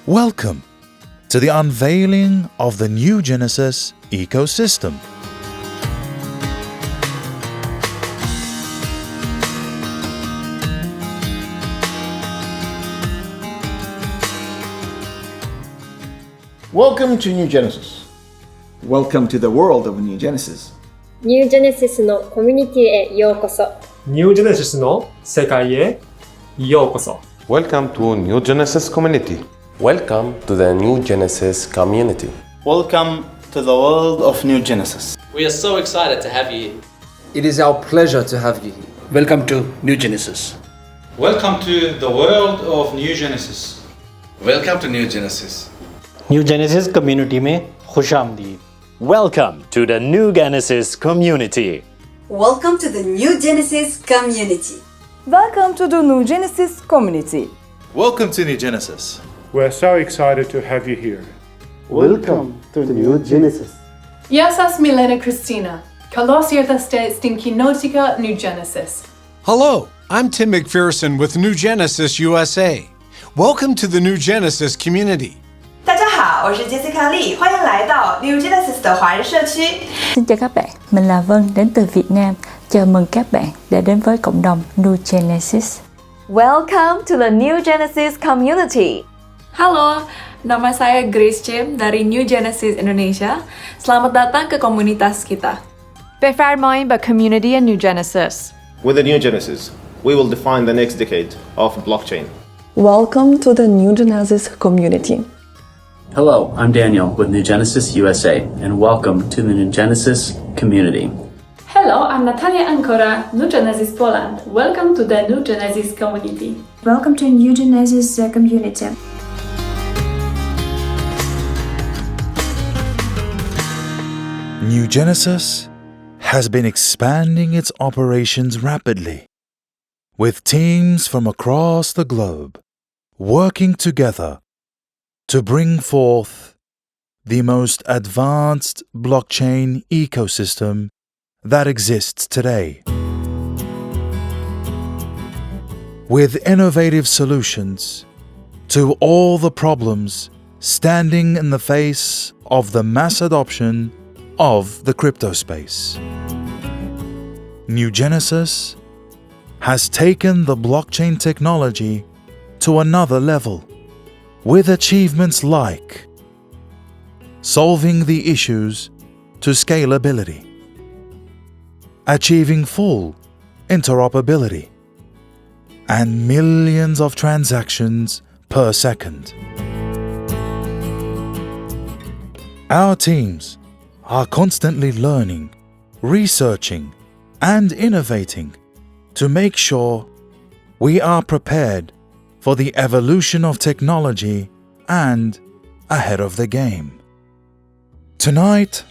Welcome to the unveiling of the NuGenesis ecosystem. Welcome to NuGenesis. Welcome to the world of NuGenesis. NuGenesis のコミュニティへようこそ。NuGenesis の世界へようこそ。Welcome to NuGenesis community. Welcome to the NuGenesis community. Welcome to the world of NuGenesis. We are so excited to have you here. It is our pleasure to have you here. Welcome to NuGenesis. Welcome to the world of NuGenesis. Welcome to NuGenesis. NuGenesis community में खुशामदीद. Welcome to the NuGenesis community. Welcome to the NuGenesis community. Welcome to the NuGenesis community. Welcome to NuGenesis. We're so excited to have you here. Welcome to NuGenesis. Γεια σας, Milena Christina. Καλώς ήρθατε στην κοινότητα NuGenesis. Hello, I'm Tim McPherson with NuGenesis USA. Welcome to the NuGenesis community. 大家好，我是 Jessica Lee， 欢迎来到 NuGenesis 的华人社区。 Xin chào các bạn, mình là Vân đến từ Việt Nam. Chào mừng các bạn đã đến với cộng đồng NuGenesis. Welcome to the NuGenesis community. Halo, nama saya Grace Chem dari NuGenesis Indonesia. Selamat datang ke komunitas kita. Befirmayin ba community and NuGenesis. With the NuGenesis, we will define the next decade of blockchain. Welcome to the NuGenesis community. Hello, I'm Daniel with NuGenesis USA, and welcome to the NuGenesis community. Hello, I'm Natalia Ancora, NuGenesis Poland. Welcome to the NuGenesis community. Welcome to NuGenesis community. NuGenesis has been expanding its operations rapidly, with teams from across the globe working together to bring forth the most advanced blockchain ecosystem that exists today. With innovative solutions to all the problems standing in the face of the mass adoption of the crypto space. NuGenesis has taken the blockchain technology to another level, with achievements like solving the issues to scalability, achieving full interoperability, and millions of transactions per second. Our teams are constantly learning, researching, and innovating to make sure we are prepared for the evolution of technology and ahead of the game. Tonight,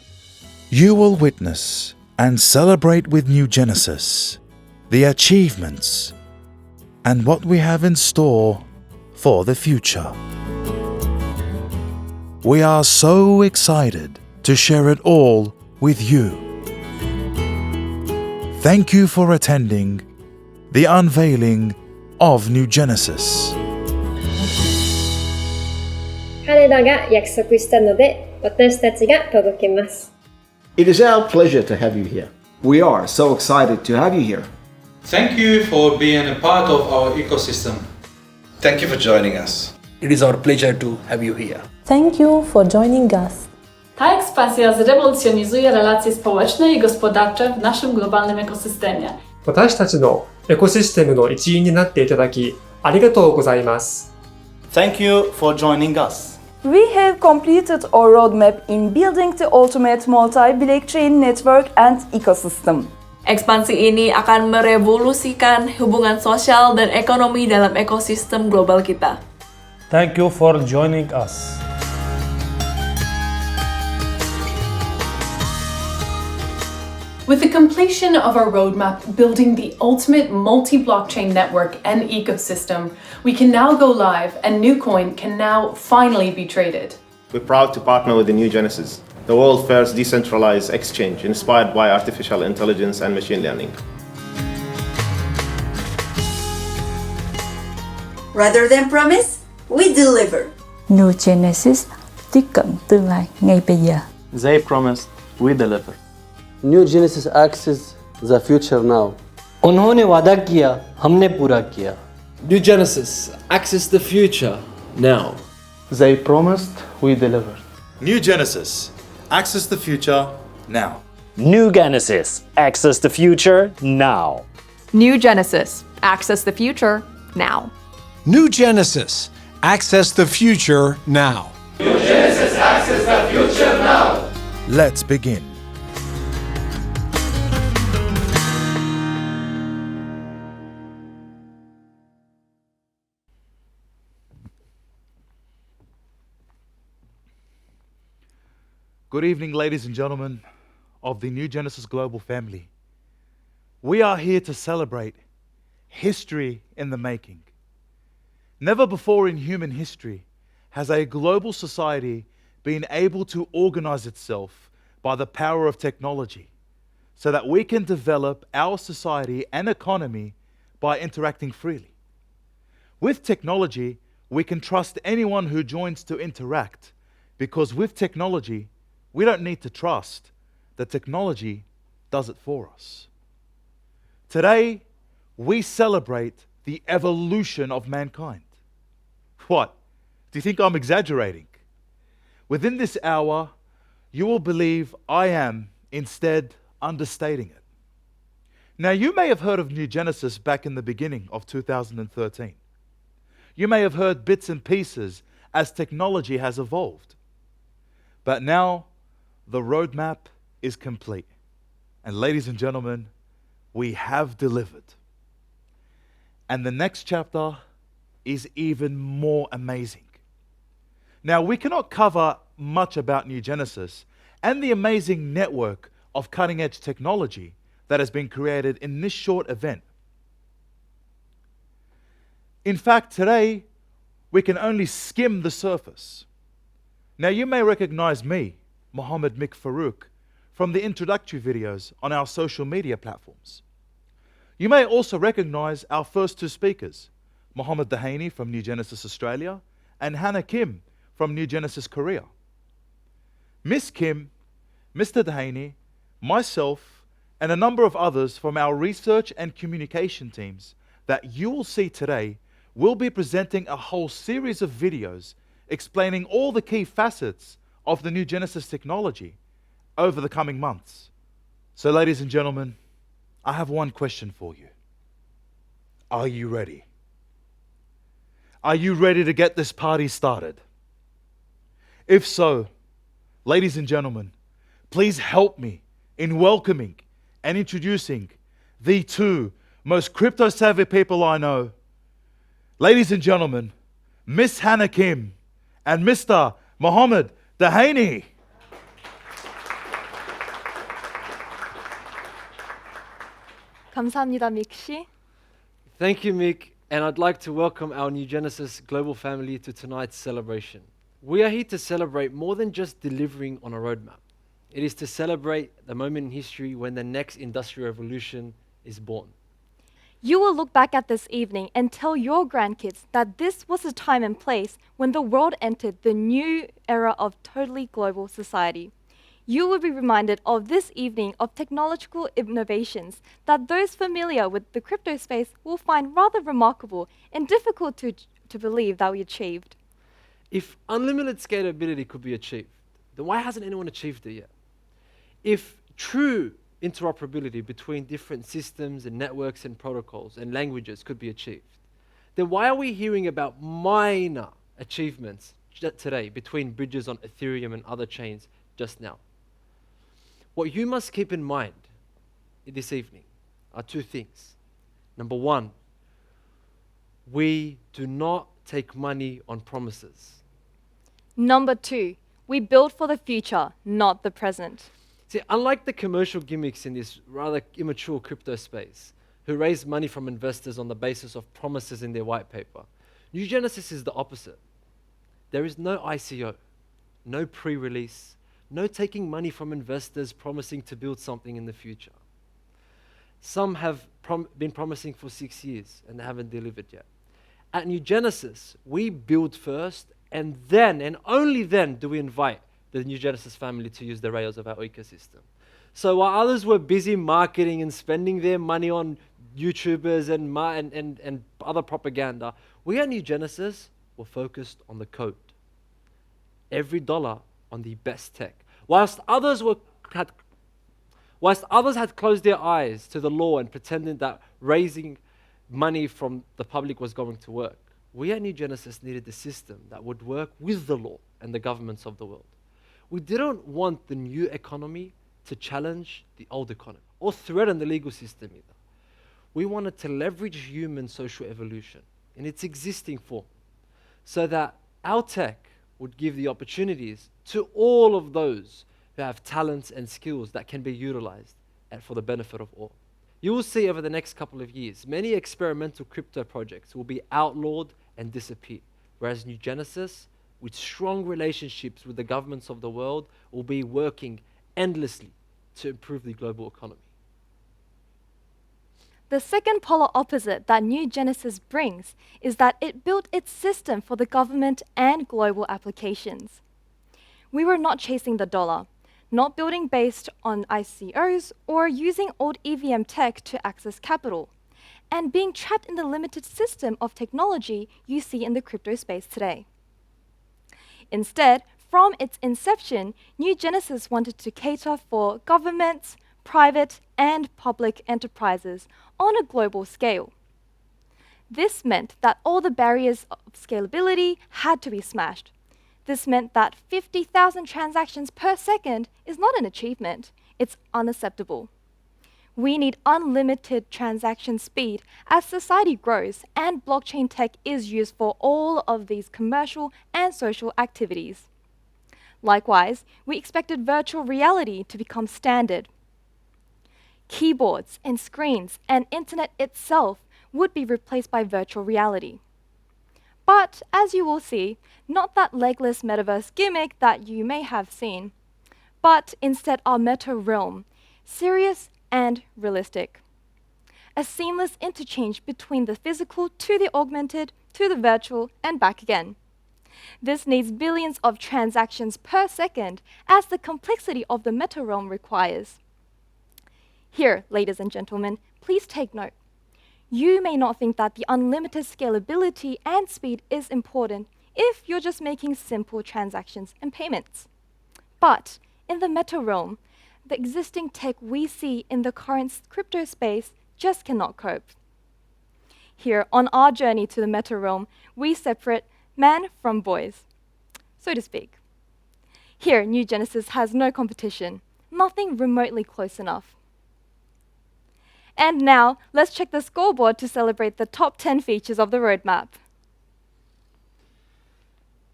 you will witness and celebrate with NuGenesis the achievements and what we have in store for the future. We are so excited to share it all with you. Thank you for attending the unveiling of NuGenesis. 彼らが約束したので、私たちが届けます。It is our pleasure to have you here. We are so excited to have you here. Thank you for being a part of our ecosystem. Thank you for joining us. It is our pleasure to have you here. Thank you for joining us. Ta ekspansja zrewolucjonizuje relacje społeczne i gospodarcze w naszym globalnym ekosystemie. 私たちのエコシステムの一員になっていただき、ありがとうございます。Thank you for joining us. We have completed our roadmap in building the ultimate multi-blockchain network and ecosystem. Ekspansi ini akan merevolusikan hubungan sosial dan ekonomi dalam ekosistem global kita. Thank you for joining us. With the completion of our roadmap building the ultimate multi-blockchain network and ecosystem, we can now go live and NuCoin can now finally be traded. We're proud to partner with the NuGenesis, the world's first decentralized exchange inspired by artificial intelligence and machine learning. Rather than promise, we deliver. NuGenesis tiếp cận tương lai ngay bây giờ. They promised, we delivered. NuGenesis accesses the future now. उन्होंने वादा किया, हमने पूरा किया. NuGenesis, access the future now. They promised, we delivered. NuGenesis, access the future now. NuGenesis, access the future now. NuGenesis, access the future now. NuGenesis, access the future now. NuGenesis, access the future now. Let's begin. Good evening, ladies and gentlemen of the NuGenesis Global family. We are here to celebrate history in the making. Never before in human history has a global society been able to organize itself by the power of technology so that we can develop our society and economy by interacting freely. With technology, we can trust anyone who joins to interact, because with technology, we don't need to trust. The technology does it for us. Today, we celebrate the evolution of mankind. What? Do you think I'm exaggerating? Within this hour, you will believe I am instead understating it. Now, you may have heard of NuGenesis back in the beginning of 2013. You may have heard bits and pieces as technology has evolved. But now, the roadmap is complete. And ladies and gentlemen, we have delivered. And the next chapter is even more amazing. Now, we cannot cover much about NuGenesis and the amazing network of cutting-edge technology that has been created in this short event. In fact, today, we can only skim the surface. Now, you may recognize me, Mohammed Mick Farouk, from the introductory videos on our social media platforms. You may also recognize our first two speakers, Mohammed Dehaney from NuGenesis Australia and Hannah Kim from NuGenesis Korea. Miss Kim, Mr. Dehaney, myself, and a number of others from our research and communication teams that you will see today will be presenting a whole series of videos explaining all the key facets of the NuGenesis technology over the coming months. So, ladies and gentlemen, I have one question for you. Are you ready? Are you ready to get this party started? If so, ladies and gentlemen, please help me in welcoming and introducing the two most crypto-savvy people I know. Ladies and gentlemen, Miss Hannah Kim and Mr. Mohammed Dehaney. 감사합니다, 믹 씨. Thank you, Mick, and I'd like to welcome our NuGenesis global family to tonight's celebration. We are here to celebrate more than just delivering on a roadmap. It is to celebrate the moment in history when the next industrial revolution is born. You will look back at this evening and tell your grandkids that this was a time and place when the world entered the new era of totally global society. You will be reminded of this evening of technological innovations that those familiar with the crypto space will find rather remarkable and difficult to believe that we achieved. If unlimited scalability could be achieved, then why hasn't anyone achieved it yet? If true interoperability between different systems and networks and protocols and languages could be achieved, then why are we hearing about minor achievements today between bridges on Ethereum and other chains just now? What you must keep in mind this evening are two things. Number one, we do not take money on promises. Number two, we build for the future, not the present. See, unlike the commercial gimmicks in this rather immature crypto space, who raise money from investors on the basis of promises in their white paper, NuGenesis is the opposite. There is no ICO, no pre-release, no taking money from investors promising to build something in the future. Some have been promising for 6 years and they haven't delivered yet. At NuGenesis, we build first And then, and only then, do we invite the NuGenesis family to use the rails of our ecosystem. So while others were busy marketing and spending their money on YouTubers and other propaganda, we at NuGenesis were focused on the code. Every dollar on the best tech. Whilst others had closed their eyes to the law and pretended that raising money from the public was going to work, we at NuGenesis needed a system that would work with the law and the governments of the world. We didn't want the new economy to challenge the old economy or threaten the legal system either. We wanted to leverage human social evolution in its existing form so that our tech would give the opportunities to all of those who have talents and skills that can be utilized and for the benefit of all. You will see over the next couple of years, many experimental crypto projects will be outlawed and disappear, whereas NuGenesis, with strong relationships with the governments of the world, will be working endlessly to improve the global economy. The second polar opposite that NuGenesis brings is that it built its system for the government and global applications. We were not chasing the dollar, not building based on ICOs or using old EVM tech to access capital, and being trapped in the limited system of technology you see in the crypto space today. Instead, from its inception, NuGenesis wanted to cater for governments, private and public enterprises on a global scale. This meant that all the barriers of scalability had to be smashed. This meant that 50,000 transactions per second is not an achievement, it's unacceptable. We need unlimited transaction speed as society grows and blockchain tech is used for all of these commercial and social activities. Likewise, we expected virtual reality to become standard. Keyboards and screens and internet itself would be replaced by virtual reality. But as you will see, not that legless metaverse gimmick that you may have seen, but instead our meta realm, serious and realistic. A seamless interchange between the physical to the augmented to the virtual and back again. This needs billions of transactions per second as the complexity of the meta realm requires. Here, ladies and gentlemen, please take note. You may not think that the unlimited scalability and speed is important if you're just making simple transactions and payments. But in the meta realm, the existing tech we see in the current crypto space just cannot cope. Here, on our journey to the meta realm, we separate man from boys, so to speak. Here, NuGenesis has no competition, nothing remotely close enough. And now, let's check the scoreboard to celebrate the top 10 features of the roadmap.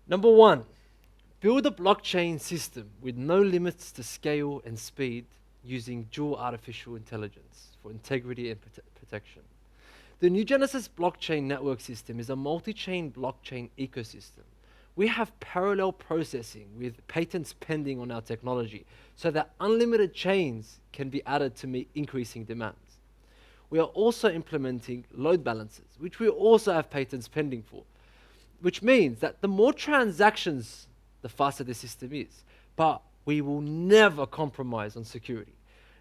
Number 1, build a blockchain system with no limits to scale and speed using dual artificial intelligence for integrity and protection. The NuGenesis blockchain network system is a multi-chain blockchain ecosystem. We have parallel processing with patents pending on our technology so that unlimited chains can be added to meet increasing demands. We are also implementing load balancers, which we also have patents pending for, which means that the more transactions, the faster the system is. But we will never compromise on security.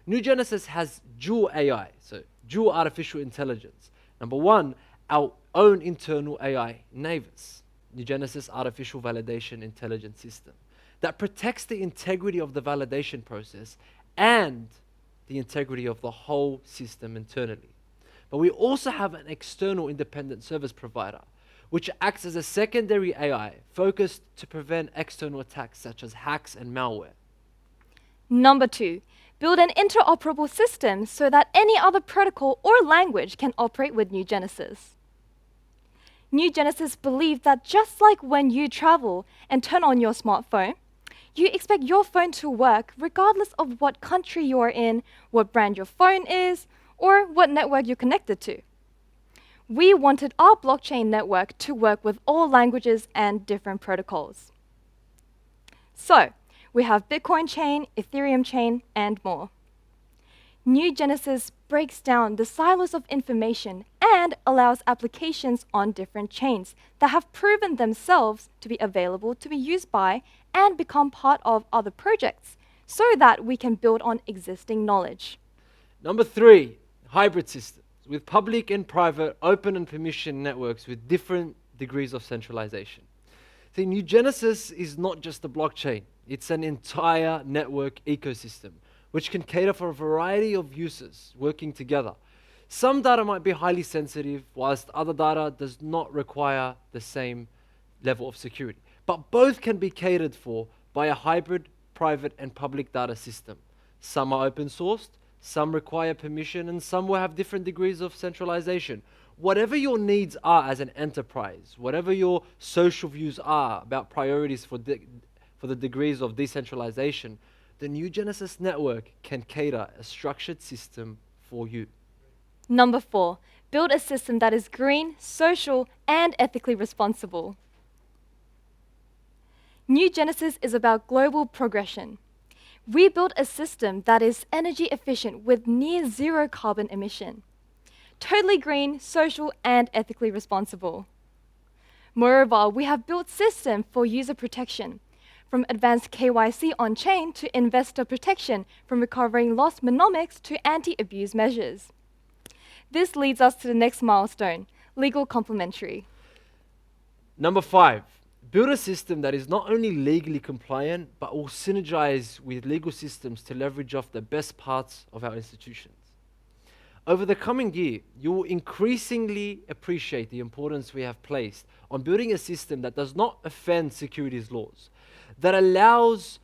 NuGenesis has dual AI, so dual artificial intelligence. Number 1, our own internal AI, Navis, NuGenesis Artificial Validation Intelligence System, that protects the integrity of the validation process and the integrity of the whole system internally. But we also have an external independent service provider, which acts as a secondary AI focused to prevent external attacks such as hacks and malware. Number 2, build an interoperable system so that any other protocol or language can operate with NuGenesis. NuGenesis believes that just like when you travel and turn on your smartphone, you expect your phone to work regardless of what country you are in, what brand your phone is, or what network you're connected to. We wanted our blockchain network to work with all languages and different protocols. So, we have Bitcoin chain, Ethereum chain, and more. NuGenesis breaks down the silos of information and allows applications on different chains that have proven themselves to be available to be used by and become part of other projects so that we can build on existing knowledge. Number 3, hybrid systems with public and private, open and permission networks with different degrees of centralization. See, NuGenesis is not just a blockchain, it's an entire network ecosystem which can cater for a variety of uses working together. Some data might be highly sensitive, whilst other data does not require the same level of security. But both can be catered for by a hybrid, private and public data system. Some are open sourced, some require permission, and some will have different degrees of centralization. Whatever your needs are as an enterprise, whatever your social views are about priorities for the degrees of decentralization, the NuGenesis network can cater a structured system for you. Number 4, build a system that is green, social, and ethically responsible. NuGenesis is about global progression. We built a system that is energy efficient with near zero carbon emission. Totally green, social, and ethically responsible. Moreover, we have built systems for user protection, from advanced KYC on-chain to investor protection, from recovering lost monomics to anti-abuse measures. This leads us to the next milestone, legal complementary. Number 5, build a system that is not only legally compliant, but will synergize with legal systems to leverage off the best parts of our institutions. Over the coming year, you will increasingly appreciate the importance we have placed on building a system that does not offend securities laws, that allows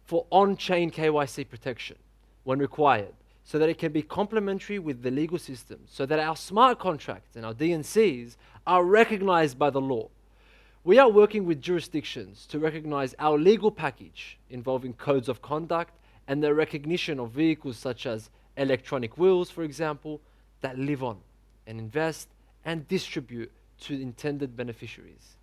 for on-chain KYC protection when required, so that it can be complementary with the legal system, so that our smart contracts and our DNCs are recognized by the law. We are working with jurisdictions to recognize our legal package involving codes of conduct and the recognition of vehicles such as electronic wills, for example, that live on and invest and distribute to intended beneficiaries.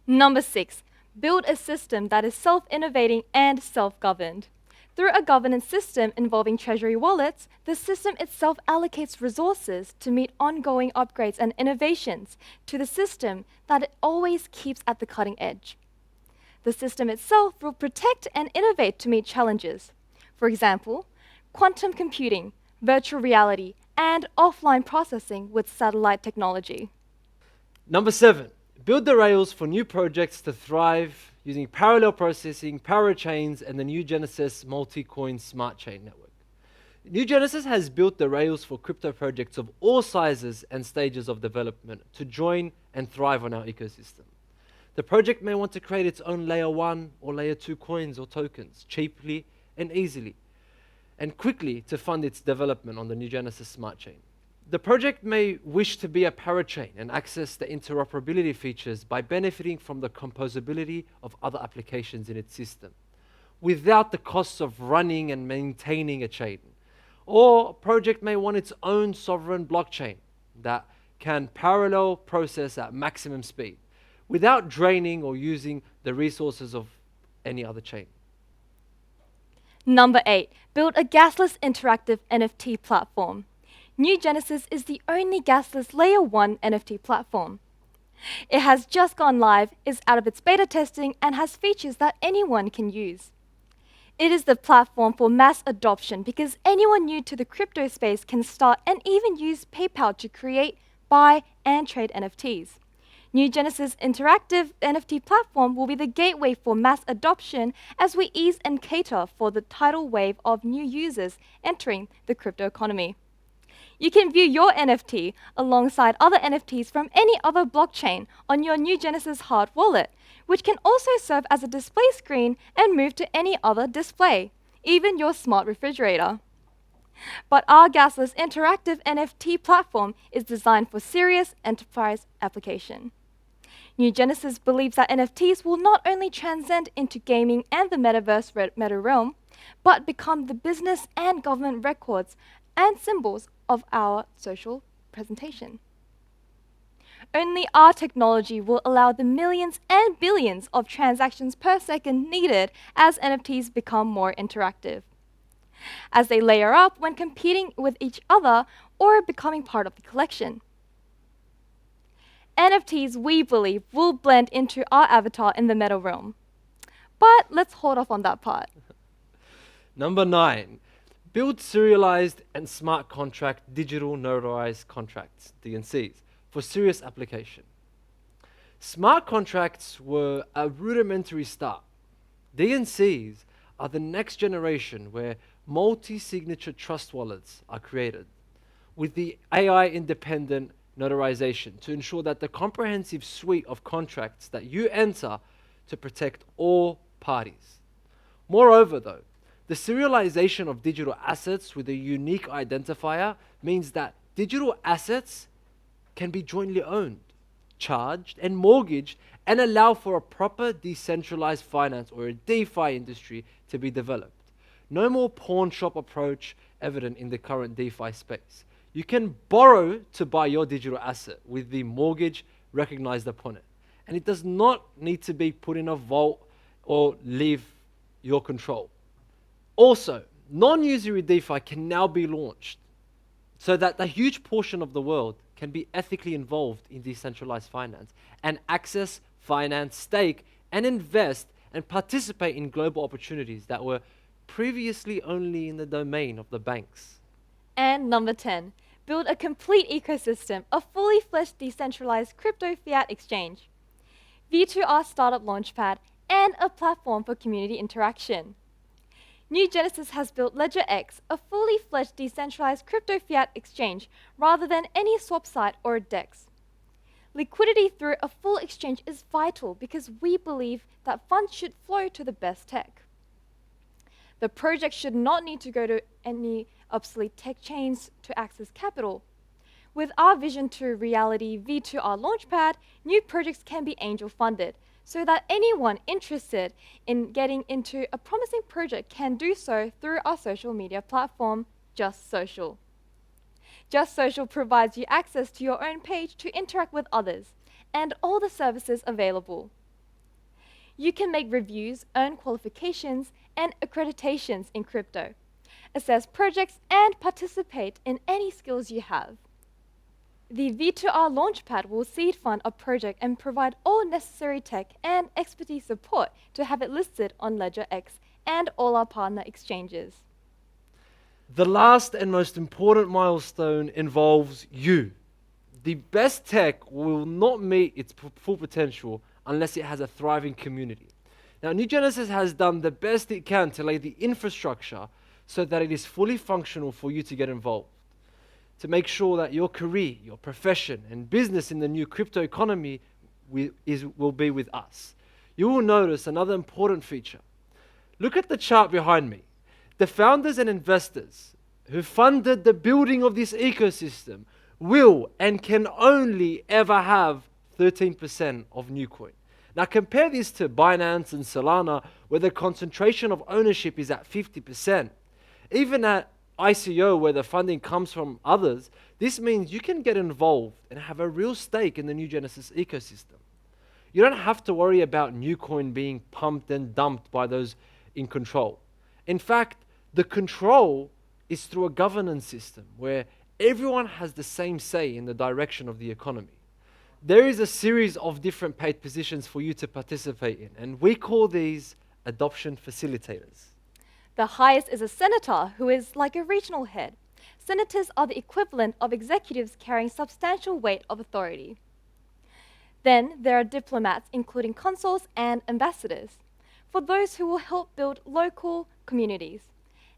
Number 6, build a system that is self-innovating and self-governed. Through a governance system involving treasury wallets, the system itself allocates resources to meet ongoing upgrades and innovations to the system that it always keeps at the cutting edge. The system itself will protect and innovate to meet challenges. For example, quantum computing, virtual reality, and offline processing with satellite technology. Number 7, build the rails for new projects to thrive using parallel processing, parachains, and the NuGenesis multi-coin smart chain network. NuGenesis has built the rails for crypto projects of all sizes and stages of development to join and thrive on our ecosystem. The project may want to create its own layer 1 or layer 2 coins or tokens cheaply and easily, and quickly to fund its development on the NuGenesis smart chain. The project may wish to be a parachain and access the interoperability features by benefiting from the composability of other applications in its system, without the costs of running and maintaining a chain. Or a project may want its own sovereign blockchain that can parallel process at maximum speed, without draining or using the resources of any other chain. Number 8, build a gasless interactive NFT platform. NuGenesis is the only gasless layer 1 NFT platform. It has just gone live, is out of its beta testing, and has features that anyone can use. It is the platform for mass adoption because anyone new to the crypto space can start and even use PayPal to create, buy, and trade NFTs. NuGenesis interactive NFT platform will be the gateway for mass adoption as we ease and cater for the tidal wave of new users entering the crypto economy. You can view your NFT alongside other NFTs from any other blockchain on your NuGenesis hard wallet, which can also serve as a display screen and move to any other display, even your smart refrigerator. But our gasless interactive NFT platform is designed for serious enterprise application. NuGenesis believes that NFTs will not only transcend into gaming and the metaverse meta realm, but become the business and government records and symbols of our social presentation. Only our technology will allow the millions and billions of transactions per second needed as NFTs become more interactive. as they layer up when competing with each other or becoming part of the collection. NFTs, we believe, will blend into our avatar in the meta realm. But let's hold off on that part. Number 9, build serialized and smart contract digital notarized contracts, DNCs, for serious application. Smart contracts were a rudimentary start. DNCs are the next generation where multi-signature trust wallets are created with the AI-independent notarization to ensure that the comprehensive suite of contracts that you enter to protect all parties. Moreover, though, the serialization of digital assets with a unique identifier means that digital assets can be jointly owned, charged, and mortgaged, and allow for a proper decentralized finance or a DeFi industry to be developed. No more pawn shop approach evident in the current DeFi space. You can borrow to buy your digital asset with the mortgage recognized upon it. And it does not need to be put in a vault or leave your control. Also, non-usury DeFi can now be launched so that the huge portion of the world can be ethically involved in decentralized finance and access, finance, stake, and invest and participate in global opportunities that were previously only in the domain of the banks. And number 10, build a complete ecosystem, a fully fledged decentralized crypto fiat exchange, V2R startup launchpad, and a platform for community interaction. NuGenesis has built LedgerX, a fully fledged decentralized crypto fiat exchange, rather than any swap site or DEX. Liquidity through a full exchange is vital because we believe that funds should flow to the best tech. The project should not need to go to any obsolete tech chains to access capital. With our vision to reality V2R launchpad, new projects can be angel funded, so that anyone interested in getting into a promising project can do so through our social media platform, Just Social. Just Social provides you access to your own page to interact with others and all the services available. You can make reviews, earn qualifications and accreditations in crypto, assess projects and participate in any skills you have. The V2R Launchpad will seed fund a project and provide all necessary tech and expertise support to have it listed on LedgerX and all our partner exchanges. The last and most important milestone involves you. The best tech will not meet its full potential unless it has a thriving community. Now, NuGenesis has done the best it can to lay the infrastructure so that it is fully functional for you to get involved, to make sure that your career, your profession, and business in the new crypto economy will be with us. You will notice another important feature. Look at the chart behind me. The founders and investors who funded the building of this ecosystem will and can only ever have 13% of NuCoin. Now compare this to Binance and Solana, where the concentration of ownership is at 50%. Even at ICO, where the funding comes from others, this means you can get involved and have a real stake in the NuGenesis ecosystem. You don't have to worry about NuCoin being pumped and dumped by those in control. In fact, the control is through a governance system where everyone has the same say in the direction of the economy. There is a series of different paid positions for you to participate in, and we call these adoption facilitators. The highest is a senator, who is like a regional head. Senators are the equivalent of executives carrying substantial weight of authority. Then there are diplomats, including consuls and ambassadors, for those who will help build local communities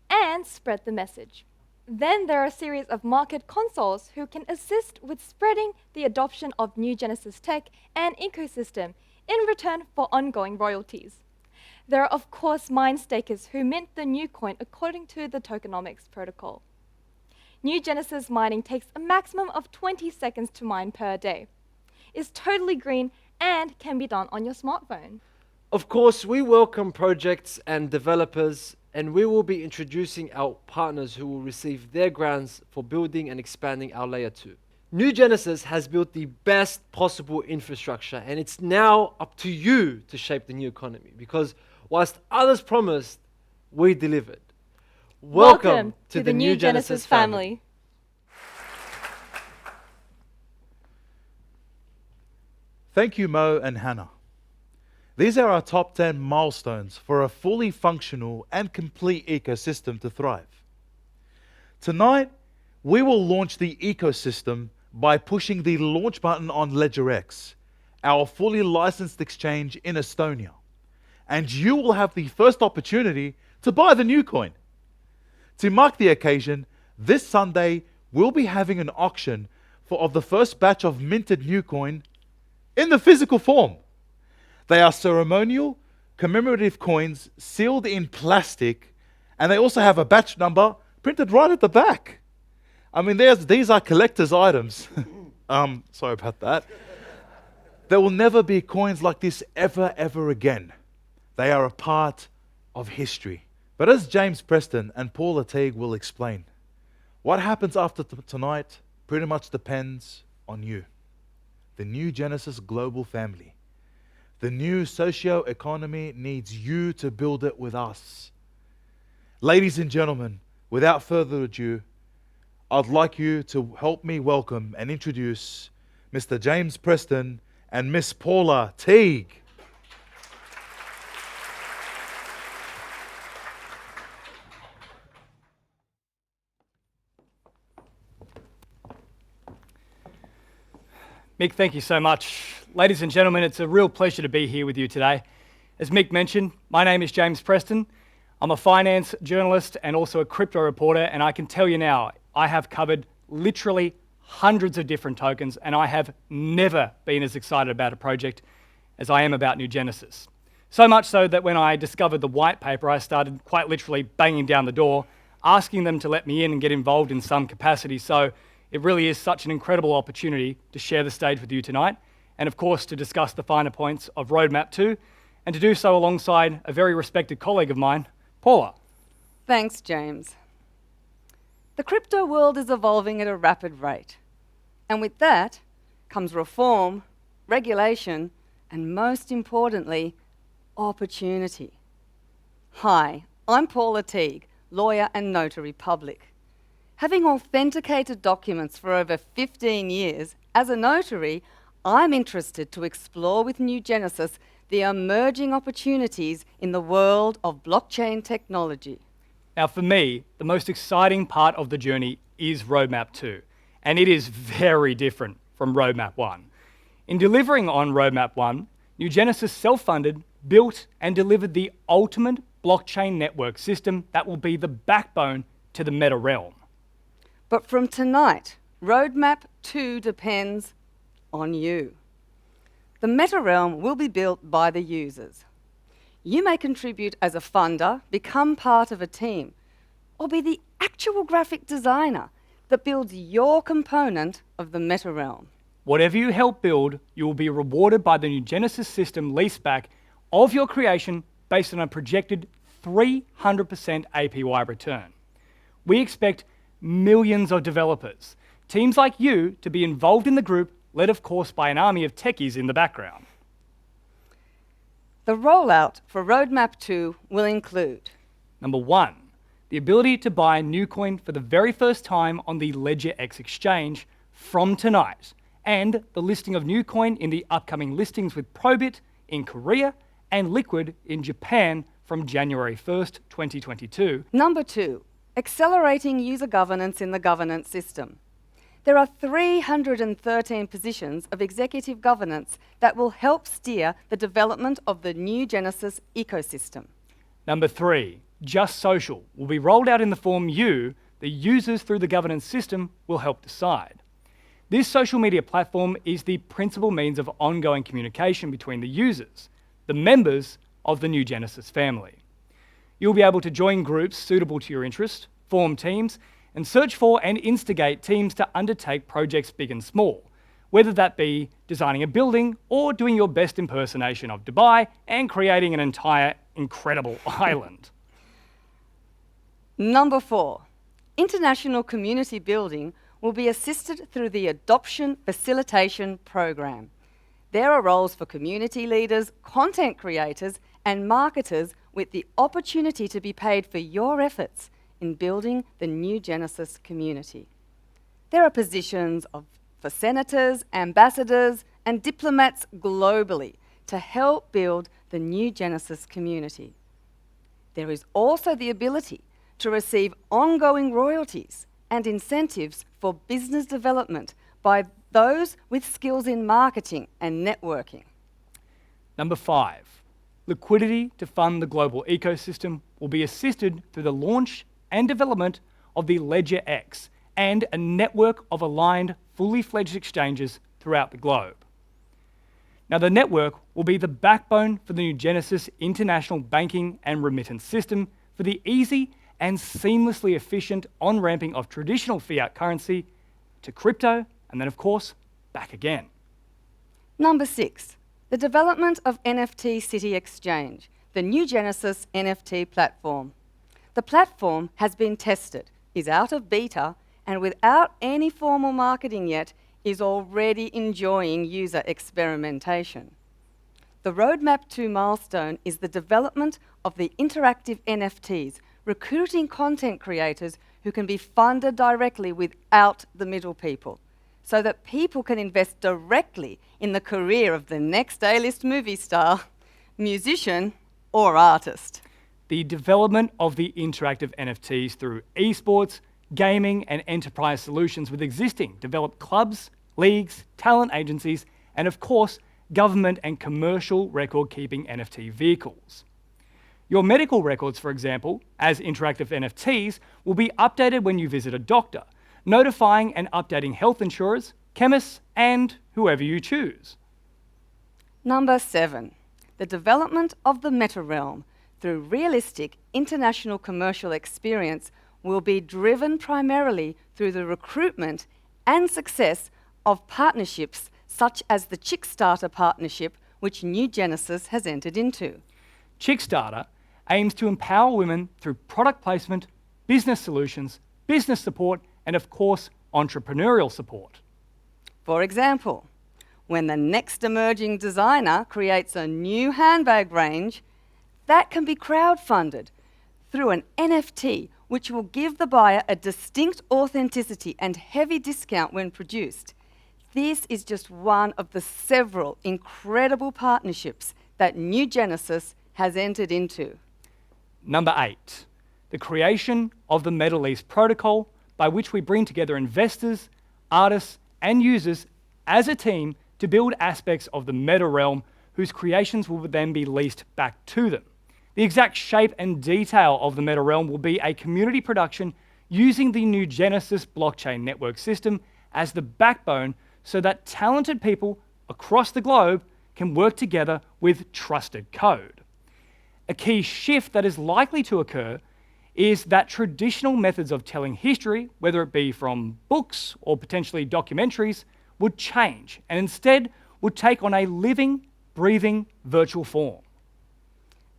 and spread the message. Then there are a series of market consuls who can assist with spreading the adoption of NuGenesis tech and ecosystem in return for ongoing royalties. There are, of course, mine stakers who mint the NuCoin according to the tokenomics protocol. NuGenesis mining takes a maximum of 20 seconds to mine per day, is totally green, and can be done on your smartphone. Of course, we welcome projects and developers, and we will be introducing our partners who will receive their grants for building and expanding our layer 2. NuGenesis has built the best possible infrastructure, and it's now up to you to shape the new economy, because whilst others promised, we delivered. Welcome to the NuGenesis family. Thank you, Mo and Hannah. These are our top 10 milestones for a fully functional and complete ecosystem to thrive. Tonight, we will launch the ecosystem by pushing the launch button on LedgerX, our fully licensed exchange in Estonia. And you will have the first opportunity to buy the NuCoin. To mark the occasion, this Sunday, we'll be having an auction of the first batch of minted NuCoin in the physical form. They are ceremonial, commemorative coins sealed in plastic, and they also have a batch number printed right at the back. I mean, these are collector's items. Sorry about that. There will never be coins like this ever again. They are a part of history. But as James Preston and Paula Teague will explain, what happens after tonight pretty much depends on you, the NuGenesis global family. The new socio-economy needs you to build it with us. Ladies and gentlemen, without further ado, I'd like you to help me welcome and introduce Mr. James Preston and Miss Paula Teague. Mick, thank you so much. Ladies and gentlemen, it's a real pleasure to be here with you today. As Mick mentioned, my name is James Preston. I'm a finance journalist and also a crypto reporter, and I can tell you now, I have covered literally hundreds of different tokens, and I have never been as excited about a project as I am about NuGenesis. So much so that when I discovered the white paper, I started quite literally banging down the door, asking them to let me in and get involved in some capacity. So it really is such an incredible opportunity to share the stage with you tonight, and of course to discuss the finer points of Roadmap 2, and to do so alongside a very respected colleague of mine, Paula. Thanks, James. The crypto world is evolving at a rapid rate, and with that comes reform, regulation, and most importantly, opportunity. Hi, I'm Paula Teague, lawyer and notary public. Having authenticated documents for over 15 years, as a notary, I'm interested to explore with NuGenesis the emerging opportunities in the world of blockchain technology. Now for me, the most exciting part of the journey is Roadmap 2, and it is very different from Roadmap 1. In delivering on Roadmap 1, NuGenesis self-funded, built and delivered the ultimate blockchain network system that will be the backbone to the meta realm. But from tonight, Roadmap 2 depends on you. The meta realm will be built by the users. You may contribute as a funder, become part of a team, or be the actual graphic designer that builds your component of the meta realm. Whatever you help build, you will be rewarded by the NuGenesis system leaseback of your creation based on a projected 300% APY return. We expect millions of developers, teams like you, to be involved in the group, led of course by an army of techies in the background. The rollout for Roadmap 2 will include: Number 1, the ability to buy NuCoin for the very first time on the LedgerX exchange from tonight, and the listing of NuCoin in the upcoming listings with Probit in Korea and Liquid in Japan from January 1st, 2022. Number 2, accelerating user governance in the governance system. There are 313 positions of executive governance that will help steer the development of the NuGenesis ecosystem. Number 3, Just Social will be rolled out in the form you, the users through the governance system, will help decide. This social media platform is the principal means of ongoing communication between the users, the members of the NuGenesis family. You'll be able to join groups suitable to your interest, form teams, and search for and instigate teams to undertake projects big and small, whether that be designing a building or doing your best impersonation of Dubai and creating an entire incredible island. Number 4, international community building will be assisted through the Adoption Facilitation Program. There are roles for community leaders, content creators, and marketers with the opportunity to be paid for your efforts in building the NuGenesis community. There are positions for senators, ambassadors, and diplomats globally to help build the NuGenesis community. There is also the ability to receive ongoing royalties and incentives for business development by those with skills in marketing and networking. Number 5, liquidity to fund the global ecosystem will be assisted through the launch and development of the Ledger X and a network of aligned, fully fledged exchanges throughout the globe. Now, the network will be the backbone for the NuGenesis international banking and remittance system for the easy and seamlessly efficient on-ramping of traditional fiat currency to crypto, and then, of course, back again. Number 6, the development of NFT City Exchange, the NuGenesis NFT platform. The platform has been tested, is out of beta, and without any formal marketing yet, is already enjoying user experimentation. The roadmap to milestone is the development of the interactive NFTs, recruiting content creators who can be funded directly without the middle people, so that people can invest directly in the career of the next A-list movie star, musician, or artist. The development of the interactive NFTs through esports, gaming, and enterprise solutions with existing developed clubs, leagues, talent agencies, and of course, government and commercial record-keeping NFT vehicles. Your medical records, for example, as interactive NFTs, will be updated when you visit a doctor, notifying and updating health insurers, chemists, and whoever you choose. Number 7, the development of the meta realm through realistic international commercial experience will be driven primarily through the recruitment and success of partnerships such as the Chickstarter partnership which NuGenesis has entered into. Chickstarter aims to empower women through product placement, business solutions, business support, and of course, entrepreneurial support. For example, when the next emerging designer creates a new handbag range, that can be crowdfunded through an NFT which will give the buyer a distinct authenticity and heavy discount when produced. This is just one of the several incredible partnerships that NuGenesis has entered into. Number 8, the creation of the MetaLease protocol by which we bring together investors, artists, and users as a team to build aspects of the meta realm whose creations will then be leased back to them. The exact shape and detail of the meta realm will be a community production using the NuGenesis blockchain network system as the backbone so that talented people across the globe can work together with trusted code. A key shift that is likely to occur is that traditional methods of telling history, whether it be from books or potentially documentaries, would change and instead would take on a living, breathing virtual form.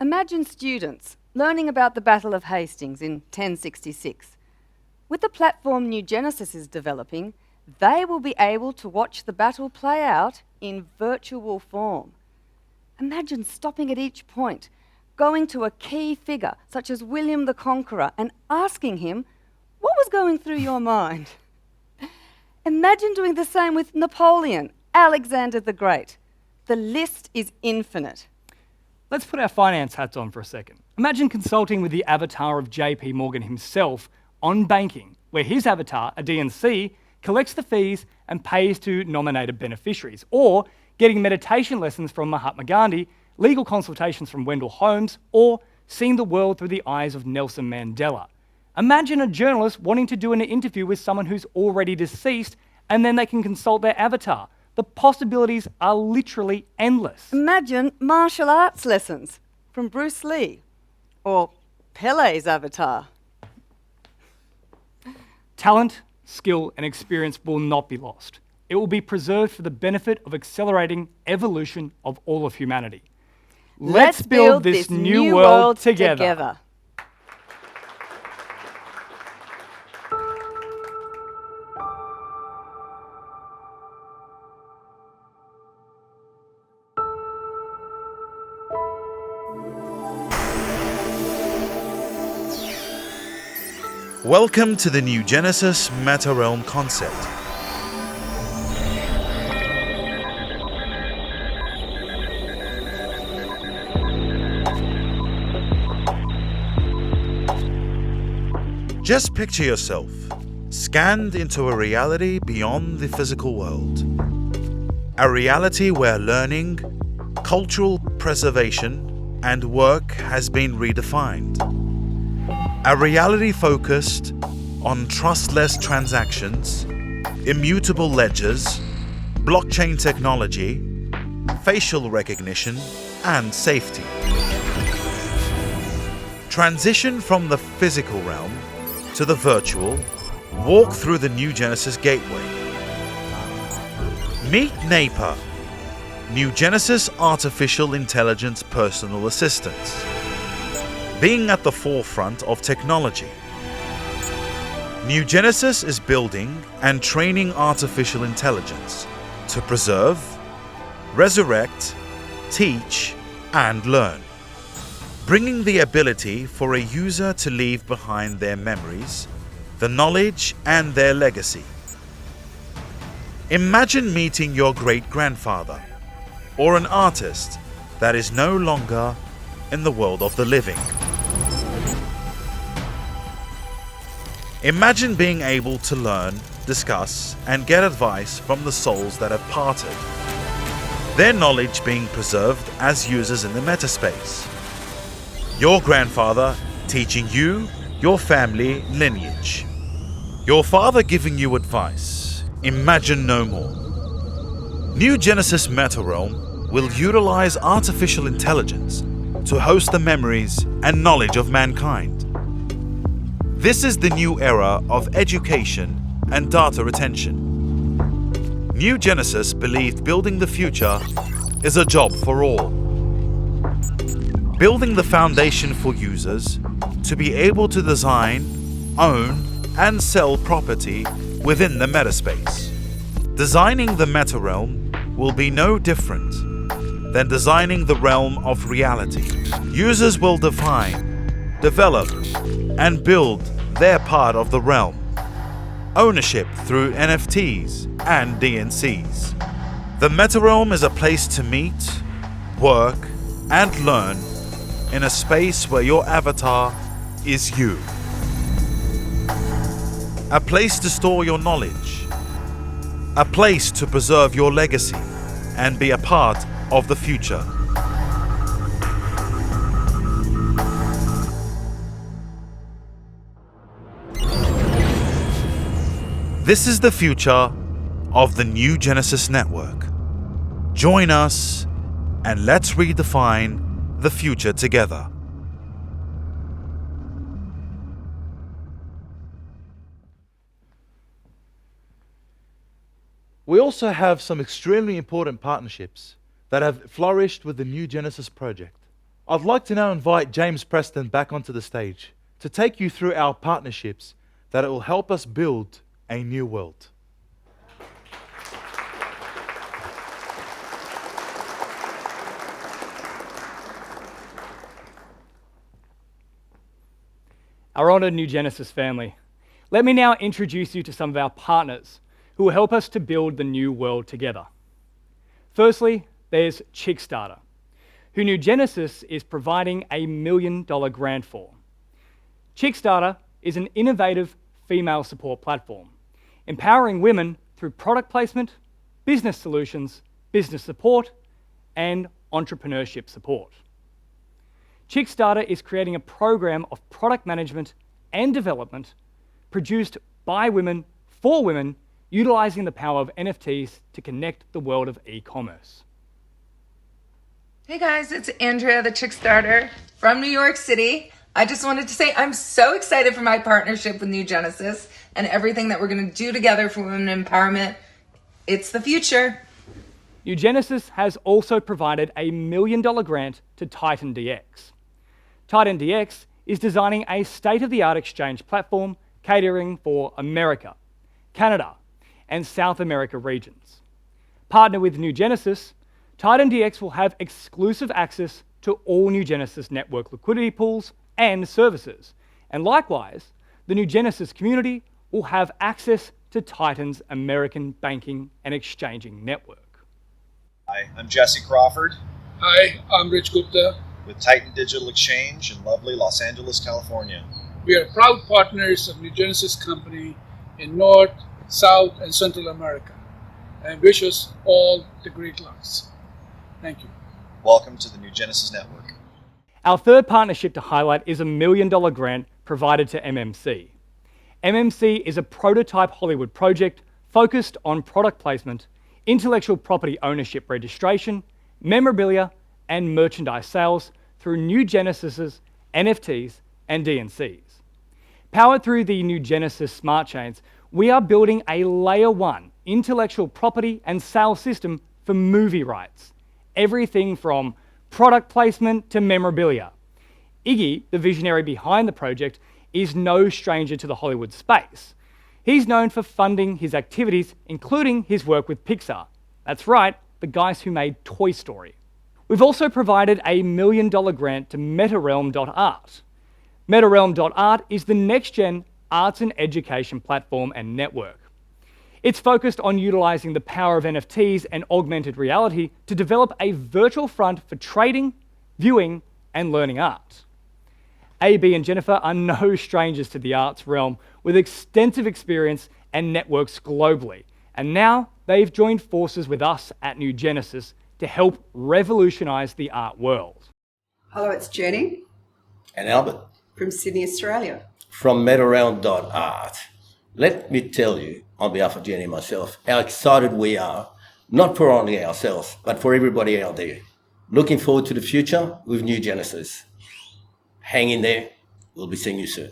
Imagine students learning about the Battle of Hastings in 1066. With the platform NuGenesis is developing, they will be able to watch the battle play out in virtual form. Imagine stopping at each point, going to a key figure such as William the Conqueror and asking him, what was going through your mind? Imagine doing the same with Napoleon, Alexander the Great. The list is infinite. Let's put our finance hats on for a second. Imagine consulting with the avatar of JP Morgan himself on banking, where his avatar, a DNC, collects the fees and pays to nominated beneficiaries, or getting meditation lessons from Mahatma Gandhi, legal consultations from Wendell Holmes, or seeing the world through the eyes of Nelson Mandela. Imagine a journalist wanting to do an interview with someone who's already deceased, and then they can consult their avatar. The possibilities are literally endless. Imagine martial arts lessons from Bruce Lee or Pele's avatar. Talent, skill, and experience will not be lost. It will be preserved for the benefit of accelerating evolution of all of humanity. Let's build this new world together. Welcome to the NuGenesis Meta Realm concept. Just picture yourself scanned into a reality beyond the physical world. A reality where learning, cultural preservation, and work has been redefined. A reality focused on trustless transactions, immutable ledgers, blockchain technology, facial recognition, and safety. Transition from the physical realm to the virtual, walk through the NuGenesis gateway. Meet NAPA, NuGenesis Artificial Intelligence Personal Assistants. Being at the forefront of technology, NuGenesis is building and training artificial intelligence to preserve, resurrect, teach, and learn, bringing the ability for a user to leave behind their memories, the knowledge, and their legacy. Imagine meeting your great-grandfather or an artist that is no longer in the world of the living. Imagine being able to learn, discuss, and get advice from the souls that have parted, their knowledge being preserved as users in the metaspace. Your grandfather teaching you, your family lineage. Your father giving you advice. Imagine no more. NuGenesis MetaRealm will utilize artificial intelligence to host the memories and knowledge of mankind. This is the new era of education and data retention. NuGenesis believed building the future is a job for all. Building the foundation for users to be able to design, own, and sell property within the metaspace. Designing the meta realm will be no different than designing the realm of reality. Users will define, develop, and build their part of the realm. Ownership through NFTs and DNCs. The meta realm is a place to meet, work, and learn in a space where your avatar is you. A place to store your knowledge. A place to preserve your legacy and be a part of the future. This is the future of the NuGenesis network. Join us and let's redefine the future together. We also have some extremely important partnerships that have flourished with the NuGenesis project. I'd like to now invite James Preston back onto the stage to take you through our partnerships that will help us build a new world. Our honoured NuGenesis family, let me now introduce you to some of our partners who will help us to build the new world together. Firstly, there's Chickstarter, who NuGenesis is providing a $1 million grant for. Chickstarter is an innovative female support platform, empowering women through product placement, business solutions, business support, and entrepreneurship support. Chickstarter is creating a program of product management and development produced by women for women, utilizing the power of NFTs to connect the world of e-commerce. Hey guys, it's Andrea, the Chickstarter from New York City. I just wanted to say I'm so excited for my partnership with NuGenesis and everything that we're going to do together for women empowerment. It's the future. NuGenesis has also provided a $1 million grant to Titan DX. Titan DX is designing a state-of-the-art exchange platform catering for America, Canada, and South America regions. Partner with NuGenesis, Titan DX will have exclusive access to all NuGenesis network liquidity pools and services. And likewise, the NuGenesis community will have access to Titan's American banking and exchanging network. Hi, I'm Jesse Crawford. Hi, I'm Rich Gupta with Titan Digital Exchange in lovely Los Angeles, California. We are proud partners of NuGenesis Company in North, South, and Central America, and wish us all the great lucks. Thank you. Welcome to the NuGenesis Network. Our third partnership to highlight is a $1 million grant provided to MMC. MMC is a prototype Hollywood project focused on product placement, intellectual property ownership registration, memorabilia, and merchandise sales through NuGenesis's NFTs and DNCs. Powered through the NuGenesis smart chains, we are building a layer 1 intellectual property and sales system for movie rights. Everything from product placement to memorabilia. Iggy, the visionary behind the project, is no stranger to the Hollywood space. He's known for funding his activities, including his work with Pixar. That's right, the guys who made Toy Story. We've also provided a $1 million grant to MetaRealm.art. MetaRealm.art is the next-gen arts and education platform and network. It's focused on utilizing the power of NFTs and augmented reality to develop a virtual front for trading, viewing, and learning art. AB and Jennifer are no strangers to the arts realm with extensive experience and networks globally. And now they've joined forces with us at NuGenesis to help revolutionize the art world. Hello, it's Jenny. And Albert. From Sydney, Australia. From MetaRealm.art. Let me tell you, on behalf of Jenny and myself, how excited we are, not for only ourselves, but for everybody out there. Looking forward to the future with NuGenesis. Hang in there. We'll be seeing you soon.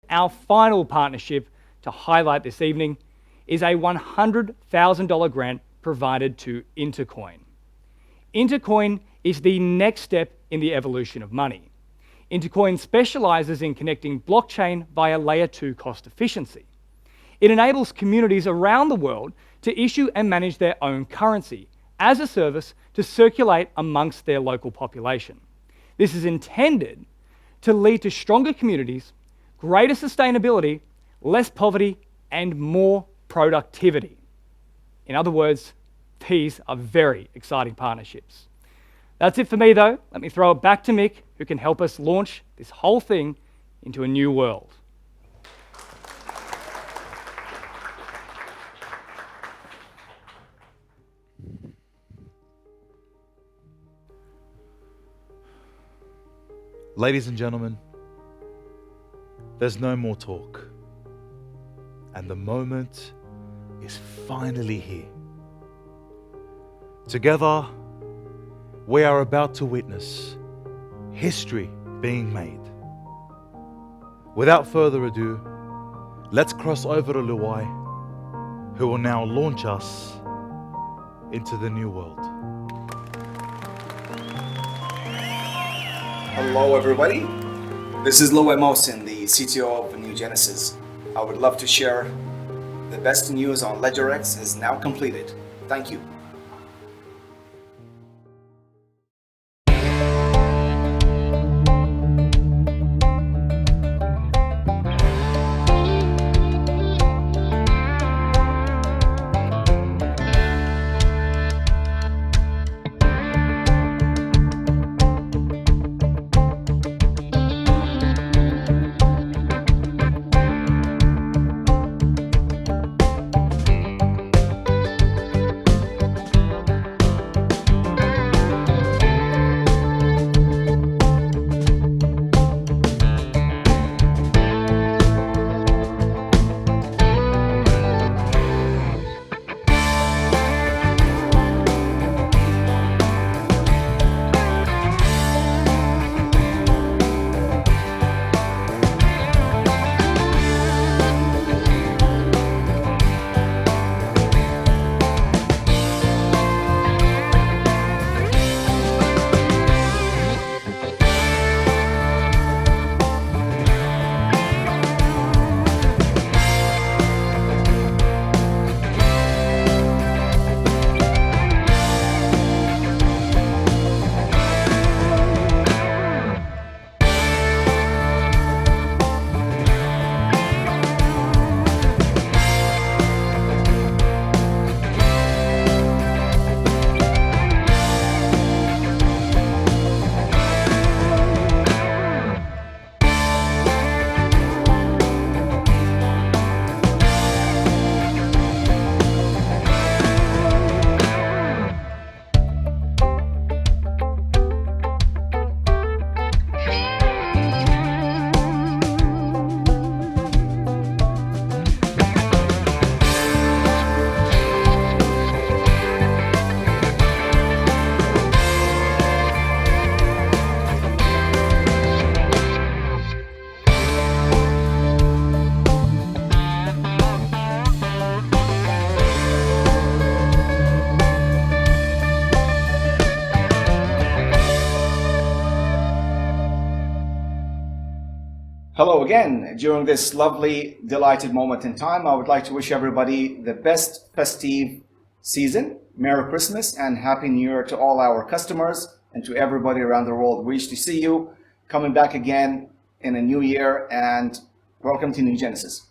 Our final partnership to highlight this evening is a $100,000 grant provided to Intercoin. Intercoin is the next step in the evolution of money. Intercoin specializes in connecting blockchain via layer 2 cost efficiency. It enables communities around the world to issue and manage their own currency as a service to circulate amongst their local population. This is intended to lead to stronger communities, greater sustainability, less poverty, and more productivity. In other words, these are very exciting partnerships. That's it for me though. Let me throw it back to Mick, who can help us launch this whole thing into a new world. Ladies and gentlemen, there's no more talk. And the moment is finally here. Together, we are about to witness history being made. Without further ado, let's cross over to Luai, who will now launch us into the new world. Hello everybody, this is Luai Mosin, the CTO of NuGenesis. I would love to share the best news on LedgerX is now completed. Thank you. Hello again. During this lovely, delighted moment in time, I would like to wish everybody the best festive season. Merry Christmas and Happy New Year to all our customers and to everybody around the world. We wish to see you coming back again in a new year, and welcome to NuGenesis.